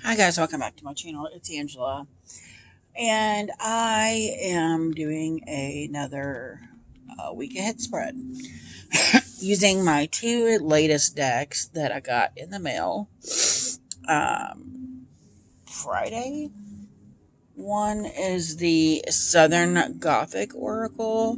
Hi guys, welcome back to my channel. It's Angela, and I am doing another week ahead spread using my two latest decks that I got in the mail Friday. One is the Southern Gothic Oracle,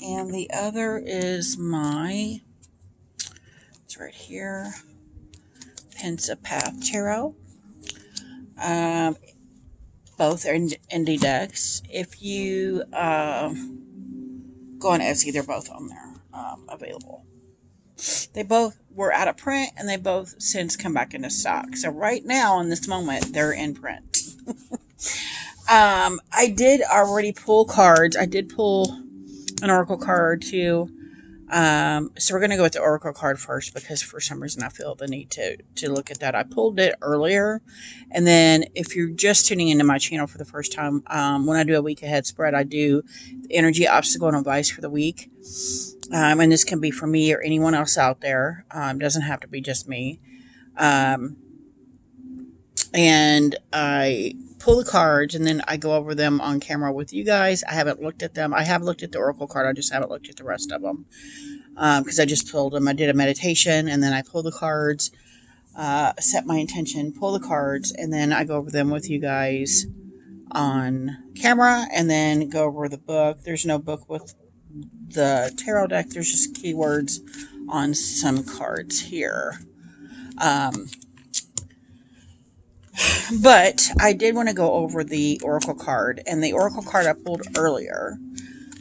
and the other is it's right here, Pensipath Tarot. Um, both are indie decks. If you go on Etsy, they're both on there available. They both were out of print and they both since come back into stock. So right now in this moment, they're in print. I did already pull cards. I did pull an Oracle card too. So we're going to go with the Oracle card first because for some reason I feel the need to look at that. I pulled it earlier. And then if you're just tuning into my channel for the first time, when I do a week ahead spread, I do the energy obstacle and advice for the week. And this can be for me or anyone else out there. Doesn't have to be just me. And I pull the cards and then I go over them on camera with you guys. I haven't looked at them. I have looked at the Oracle card. I just haven't looked at the rest of them because I just pulled them. I did a meditation and then I pull the cards, set my intention, pull the cards, and then I go over them with you guys on camera and then go over the book. There's no book with the tarot deck. There's just keywords on some cards here. But I did want to go over the Oracle card, and the Oracle card I pulled earlier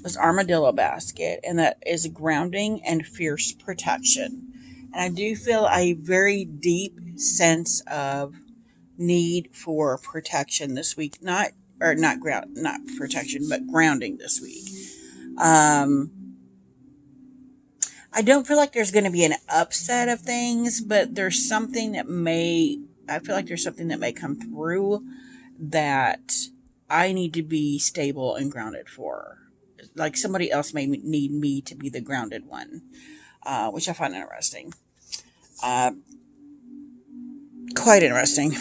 was Armadillo Basket, and that is grounding and fierce protection. And I do feel a very deep sense of need for protection this week. Not protection, but grounding this week. I don't feel like there's going to be an upset of things, but there's something that I feel like there's something that may come through that I need to be stable and grounded for. Like somebody else may need me to be the grounded one, which I find interesting. Quite interesting.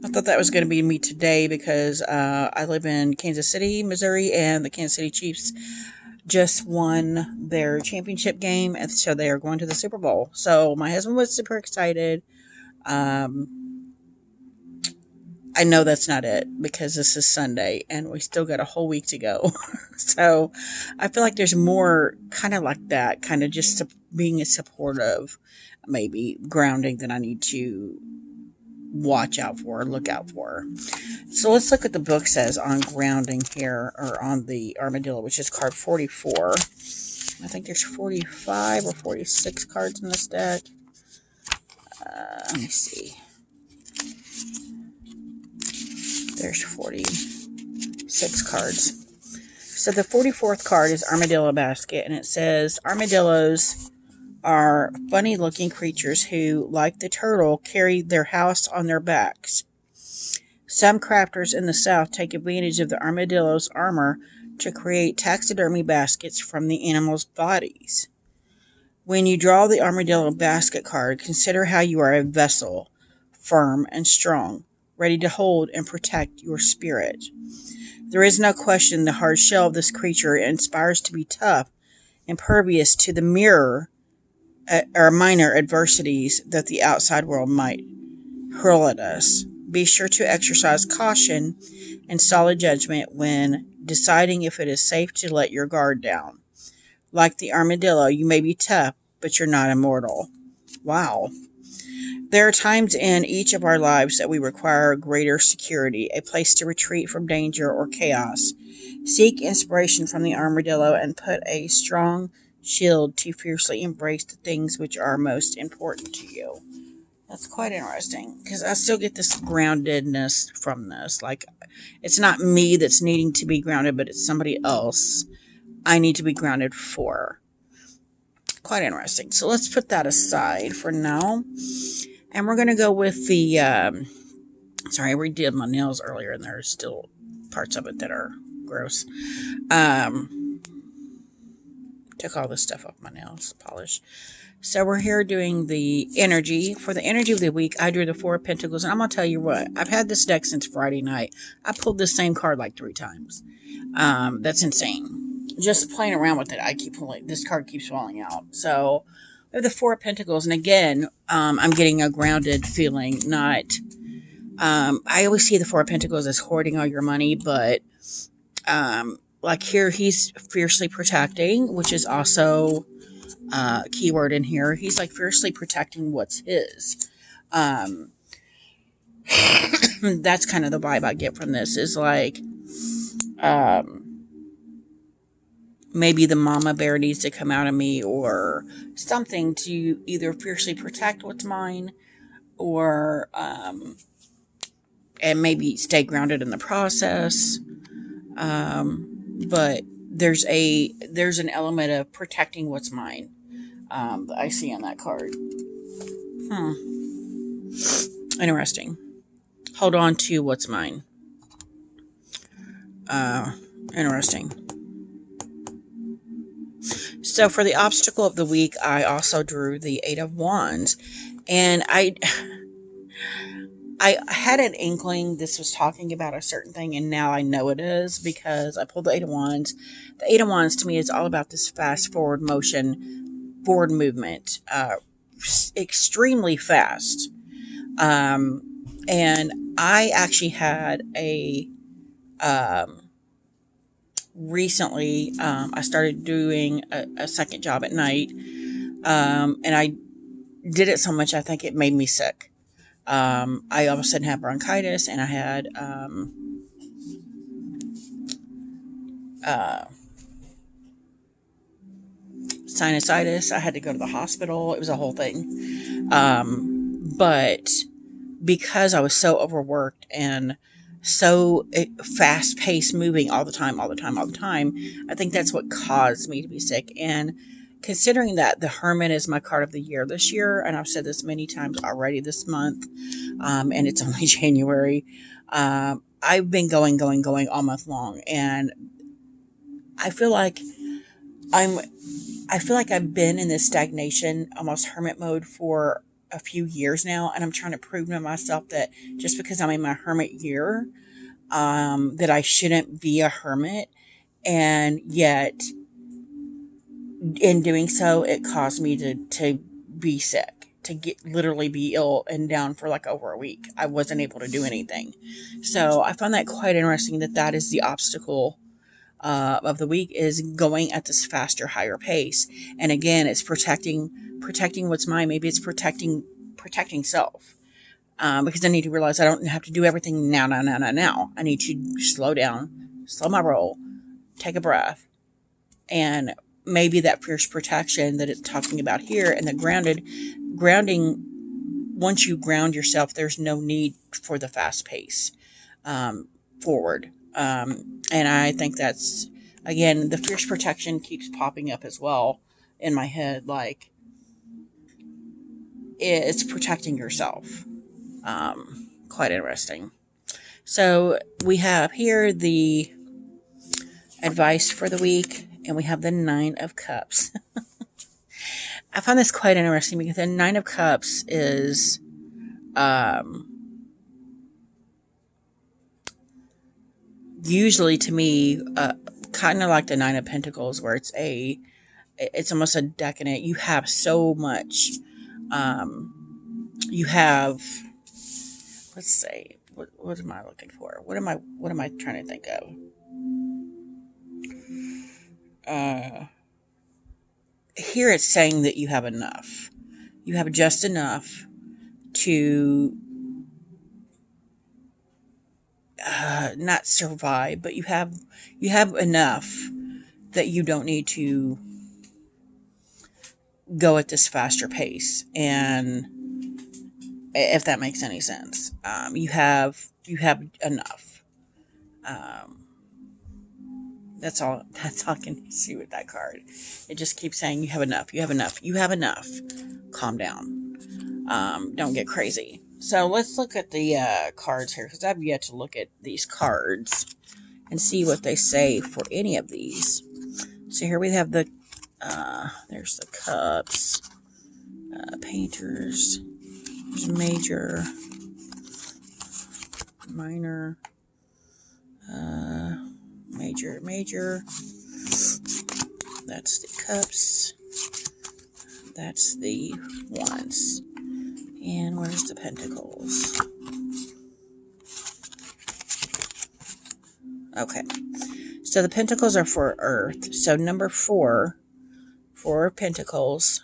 I thought that was going to be me today because I live in Kansas City, Missouri, and the Kansas City Chiefs just won their championship game, and so they are going to the Super Bowl. So my husband was super excited. I know that's not it because this is Sunday and we still got a whole week to go. So I feel like there's more kind of like that, kind of just being a supportive, maybe grounding that I need to watch out for, look out for. So let's look what the book says on grounding here, or on the Armadillo, which is card 44. I think there's 45 or 46 cards in this deck. Let me see. There's 46 cards. So the 44th card is Armadillo Basket, and it says, armadillos are funny-looking creatures who, like the turtle, carry their house on their backs. Some crafters in the South take advantage of the armadillo's armor to create taxidermy baskets from the animals' bodies. When you draw the Armadillo Basket card, consider how you are a vessel, firm and strong, ready to hold and protect your spirit. There is no question the hard shell of this creature inspires to be tough, impervious to the minor adversities that the outside world might hurl at us. Be sure to exercise caution and solid judgment when deciding if it is safe to let your guard down. Like the armadillo, you may be tough, but you're not immortal. Wow. There are times in each of our lives that we require greater security, a place to retreat from danger or chaos. Seek inspiration from the armadillo and put a strong shield to fiercely embrace the things which are most important to you. That's quite interesting because I still get this groundedness from this. Like, it's not me that's needing to be grounded, but it's somebody else I need to be grounded for. Quite interesting. So let's put that aside for now. And we're going to go with the, sorry, I redid my nails earlier and there's still parts of it that are gross. Took all this stuff off my nails polish. So we're here doing the energy. For the energy of the week, I drew the Four of Pentacles. And I'm going to tell you what, I've had this deck since Friday night. I pulled this same card like 3 times. That's insane. Just playing around with it, I keep pulling. This card keeps falling out. So we have the Four of Pentacles. And again, I'm getting a grounded feeling, not... I always see the Four of Pentacles as hoarding all your money, but like here, he's fiercely protecting, which is also keyword in here. He's like fiercely protecting what's his. That's kind of the vibe I get from this, is like maybe the mama bear needs to come out of me or something to either fiercely protect what's mine or and maybe stay grounded in the process. But there's an element of protecting what's mine that I see on that card. Interesting. Hold on to what's mine. Interesting. So for the obstacle of the week, I also drew the Eight of Wands, and I had an inkling this was talking about a certain thing, and now I know it is because I pulled the Eight of Wands. The Eight of Wands to me is all about this fast forward motion, forward movement, extremely fast. And I actually had a recently I started doing a second job at night, and I did it so much I think it made me sick. I all of a sudden had bronchitis, and I had sinusitis. I had to go to the hospital. It was a whole thing. But because I was so overworked and so fast-paced moving all the time, I think that's what caused me to be sick. And considering that the Hermit is my card of the year this year, and I've said this many times already this month, and it's only January, I've been going all month long, and I feel like I've been in this stagnation, almost hermit mode for a few years now, and I'm trying to prove to myself that just because I'm in my hermit year, that I shouldn't be a hermit, and yet in doing so, it caused me to be sick, to literally be ill and down for like over a week. I wasn't able to do anything. So I found that quite interesting that is the obstacle of the week, is going at this faster, higher pace. And again, it's protecting what's mine. Maybe it's protecting self. Because I need to realize I don't have to do everything now. I need to slow down, slow my roll, take a breath, and maybe that fierce protection that it's talking about here, and the grounding, once you ground yourself, there's no need for the fast pace forward. And I think that's, again, the fierce protection keeps popping up as well in my head, like it's protecting yourself. Quite interesting. So we have here the advice for the week, and we have the Nine of Cups. I found this quite interesting because the Nine of Cups is usually to me kind of like the Nine of Pentacles, where it's almost a decadent. You have so much. You have, let's say, what am I looking for? What am I trying to think of? Here it's saying that you have enough. You have just enough to not survive, but you have enough that you don't need to go at this faster pace. And if that makes any sense, you have enough. That's all I can see with that card. It just keeps saying you have enough. Calm down. Don't get crazy. So let's look at the cards here, because I've yet to look at these cards and see what they say for any of these. So here we have the there's the Cups. Painters. There's major, minor, major, major. That's the cups. That's the wands. And where's the pentacles? Okay. So the pentacles are for earth. So number 4 pentacles,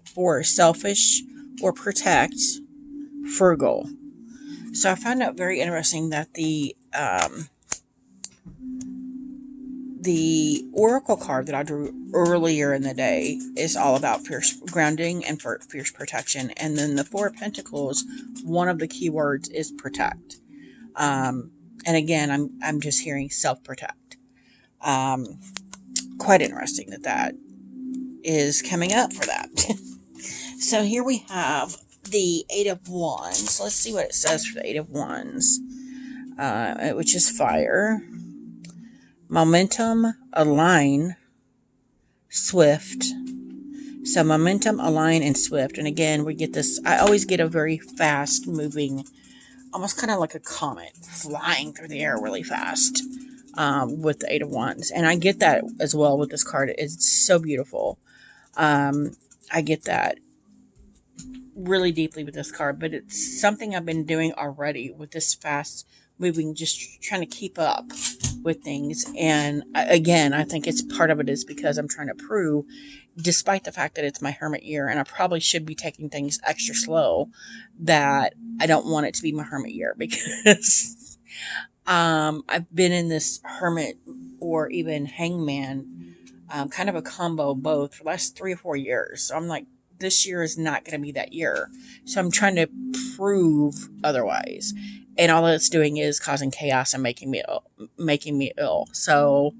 for selfish or protect, frugal. So I found out very interesting that the oracle card that I drew earlier in the day is all about fierce grounding and for fierce protection. And then the 4 pentacles, one of the keywords is protect. And again, I'm just hearing self-protect. Quite interesting that is coming up for that. So here we have the 8 of Wands. Let's see what it says for the 8 of Wands, which is fire. Momentum, align, swift. So momentum, align, and swift. And again, we get this, I always get a very fast moving, almost kind of like a comet flying through the air really fast, with the 8 of Wands. And I get that as well with this card. It's so beautiful. I get that really deeply with this card, but it's something I've been doing already with this fast moving, just trying to keep up with things. And again, I think it's part of it is because I'm trying to prove, despite the fact that it's my hermit year and I probably should be taking things extra slow, that I don't want it to be my hermit year, because I've been in this hermit or even hangman, kind of a combo both for the last 3 or 4 years. So I'm like, this year is not going to be that year. So I'm trying to prove otherwise. And all it's doing is causing chaos and making me ill. So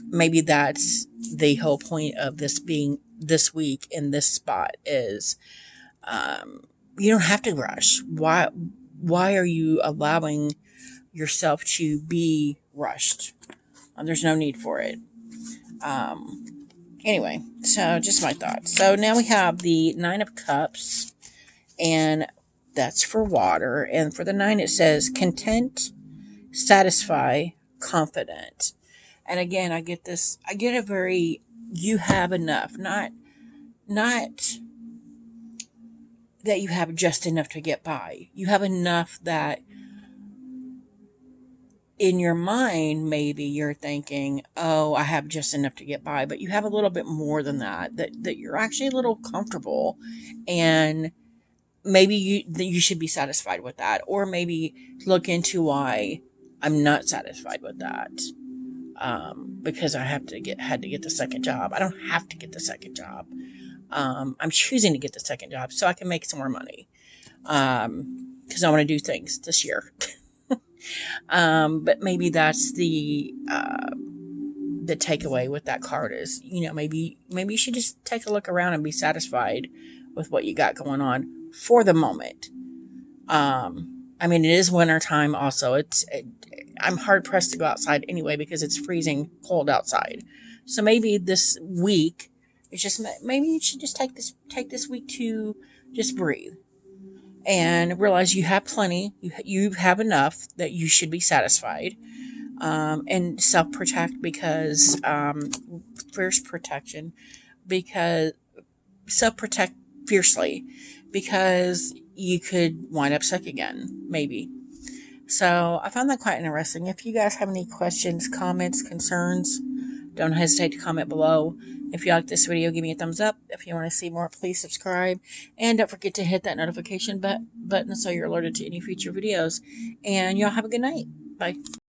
maybe that's the whole point of this being this week in this spot is you don't have to rush. Why are you allowing yourself to be rushed? There's no need for it. Anyway, so just my thoughts. So now we have the 9 of Cups, and that's for water. And for the 9, it says content, satisfy, confident. And again, I get this, I get a very, you have enough, not that you have just enough to get by. You have enough that in your mind, maybe you're thinking, oh, I have just enough to get by, but you have a little bit more than that you're actually a little comfortable, and maybe you should be satisfied with that, or maybe look into why I'm not satisfied with that, because I had to get the second job. I don't have to get the second job. I'm choosing to get the second job so I can make some more money, because I want to do things this year. But maybe that's the takeaway with that card is, maybe you should just take a look around and be satisfied with what you got going on for the moment. I mean, it is winter time also. I'm hard pressed to go outside anyway because it's freezing cold outside. So maybe this week, it's just, maybe you should just take this week to just breathe. And realize you have plenty, you have enough that you should be satisfied, and self-protect because, fierce protection, because self-protect fiercely, because you could wind up sick again, maybe. So I found that quite interesting. If you guys have any questions, comments, concerns, don't hesitate to comment below. If you like this video, give me a thumbs up. If you want to see more, please subscribe. And don't forget to hit that notification button so you're alerted to any future videos. And y'all have a good night. Bye.